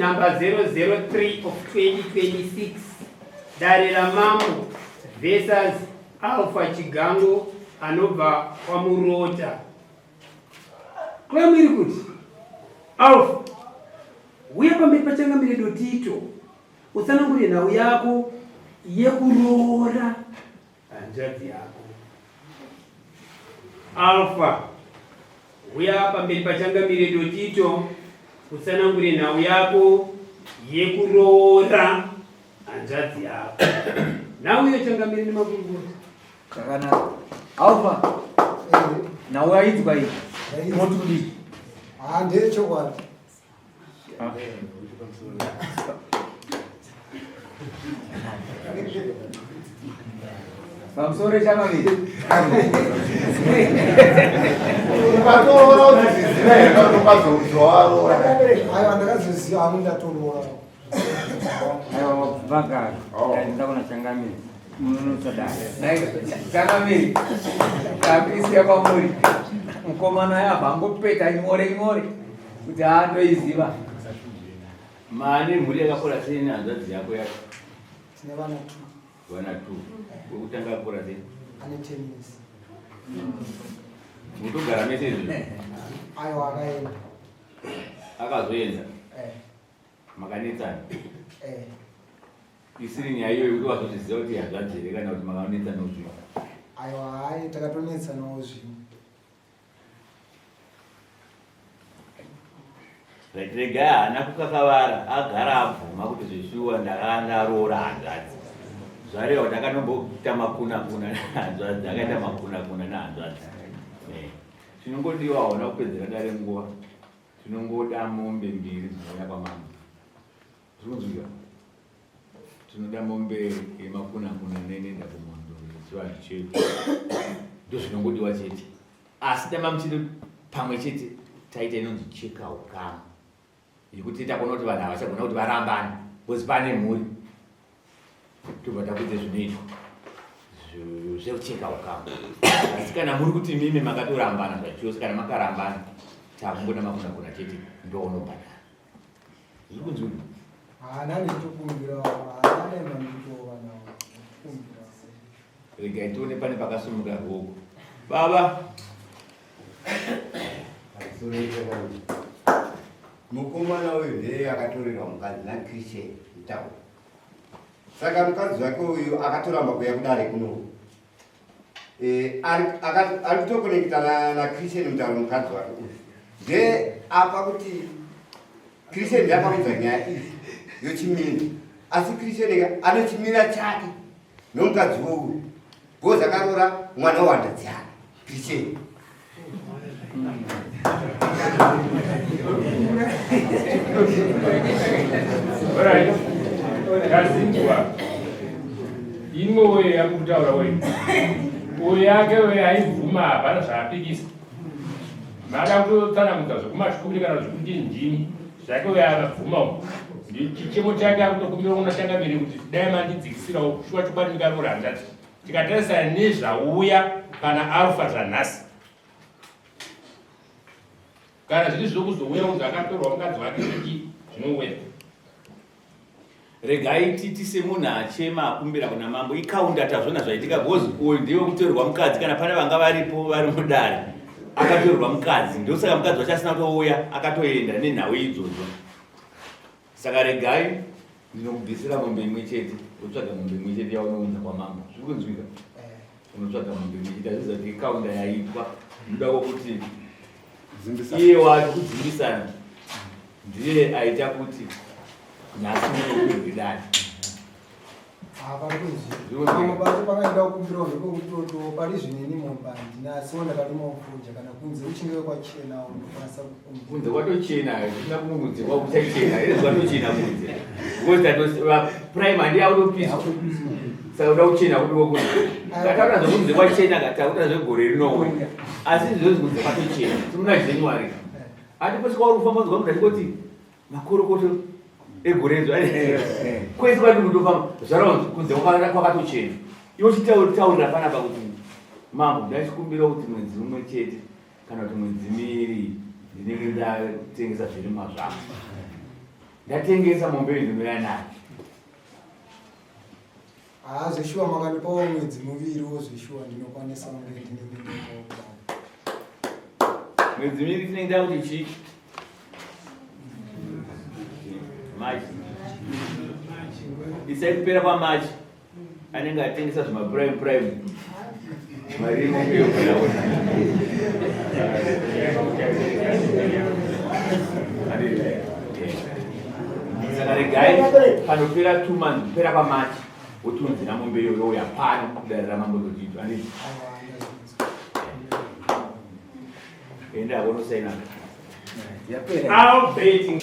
number 003 of 2026, Dare Mambo versus Alpha Chigango anobva kwamurota. Claim iri kuti Alpha uya pamberi pachangamire dotito utsanangure nhau yako yekuroora hanzvadzi yako. Alpha uya pamberi pachangamire dotito utsanangure nhau yako yekuroora hanzvadzi yako. Nhau iyo changamire nemakurukota Kakana Alpha na waiti bai motudi ande chokwadi Samsore chama ni ayo andakaziziva amunda toroora ayo vaka ndakona changamire changamire kapisi yapamuri mukomana yabhangopeta imore kuti andoiziva mani mhuri yakakora sei nehanzvadzi yako yacho? tine vana 2 vana 2 wekutanga akora sei? ane 10 years mutogara mese izvi ayo akaenda akazoenda makanetsana eh isiri nyaya iyoyo kuti wazozviziva kuti hanzvadzi here kana kuti makanetsana uzvino? ayo hai takatonetsanawo zvimwe regai haana kukakavara agara abvuma kuti zvishuwa ndaroora hanzvadzi zvareva kuti akanomboita makuna-kuna nehanzvadzi akaita makuna-kuna nehanzvadzi. Chinongodiwa haona kupedzera dare nguva, tinongoda mombe 2 dzinouya kwamambo. Zvinonzwika tinoda mombe yemakuna-kuna neinenda kumondo yechivanhu chedu, ndozvinongodiwa chete. Asi dama muchiri pamwe chete taita inonzi cheka ukama yekuti takuona kuti vanhu havachagona kuti varambane bozi pane mhuri tobva takuite zvinoitwa zvekucheka ukama. Asi kana muri kuti mimi makatorambana zvachose, kana makarambana takungoda makuna-kuna chete ndounobhadhara. Zviri kunzwika? haana nditokumbira haana manditowana kumbira regai tione pane pakasumuka ruoko. Baba mukomana uyu ndiye akatorerwa mukadzi naKristian mutaura. Saka mukadzi wake uyu akatoramba kuuya kudare kuno. Ari kutokonekita naKristian mutaura mukadzi wake uyu. Ndiye apa kuti Kristian ndiye akaudza nyaya idzi yochimira. Asi Kristian ane chimira chake nomukadzi uyu. Bhozi akaroora mwana wahanzvadzi yake Kristian. Alright. Kazinjwa. Imwe we yakutaura we. Uyake we aivhuma hapana zvaapikisa. Mada kutotsanamudza zvokumashukuri kana zvokuti ndini. Zvake we akavhuma. Chichemo chake akutokumbira kunochangamire kuti dai mandidzikisirawo kushuwa chokwadi ndikaroora hanzvadzi. Tikatarisana nezvauya kana Alpha zvanhasi. Kana zviri zvokuzouya kunzi akatorwa mukadzi wake zviki zvinouya. regai titi semunhu achema akumbira kuna mambo ikaunda tazvona zvaitika gozi uyu ndiwe kutorerwa mukadzi kana pane vanga varipo vari mudare akatorerwa mukadzi ndosaka mukadzi wacho asina kutouya akatoenda nenhau idzodzo. Saka regai ndinokubvisira mombe imwe chete utsvaga mombe imwe chete yaunounza kwamambo. Zviri kunzwika? Unotsvaga mombe imwe chete azviza kuti ikaunda yaitwa ndoda kwokuti iye wacho kudzimbisana ndiye aita kuti nhasi munokwirwidani. bato pakaenda kukumbirawo zvekutoti pari zvinini mubandi nasiwo ndakatomaupfuja kana kunze uchingewe kwachena unokwanisa kunze kwatochena zvisina kumudze kwakutachena iri kwatochena kunze because prime handi autopisa saka uda kuchena kudiwo kunze kataura zvekunze kwachena kataura zvegore rinouya asi izvozvo kunze kwatochena simuna January atiposika uri kufamba zwa munhu achikoti makorokoto egorezo kwese kwati kutofamba zvaraunzi kunze kwakatochena iwo chitaurira panapa kuti mambo ndachikumbira kuti mwedzi umwe chete kana kuti mwedzi 2 ndinenge ndatengesa zvirimwa zvangu ndatengesa mombe ndinoya nayo. Zveshuwa makandipawo mwedzi muviriwo zveshuwa ndinokwanisa kunge ndinenge Mwedzi miviri tinenge takuti chii? Machi. Isai kupera paMachi. Anenge atengesa zvima mari inenge yokuyaona. Saka regai panopera 2 months kupera paMachi wotunzira mombe iyoyo yapano kudarira mambototiitwa anditi. Enda konosaina. I'll betting.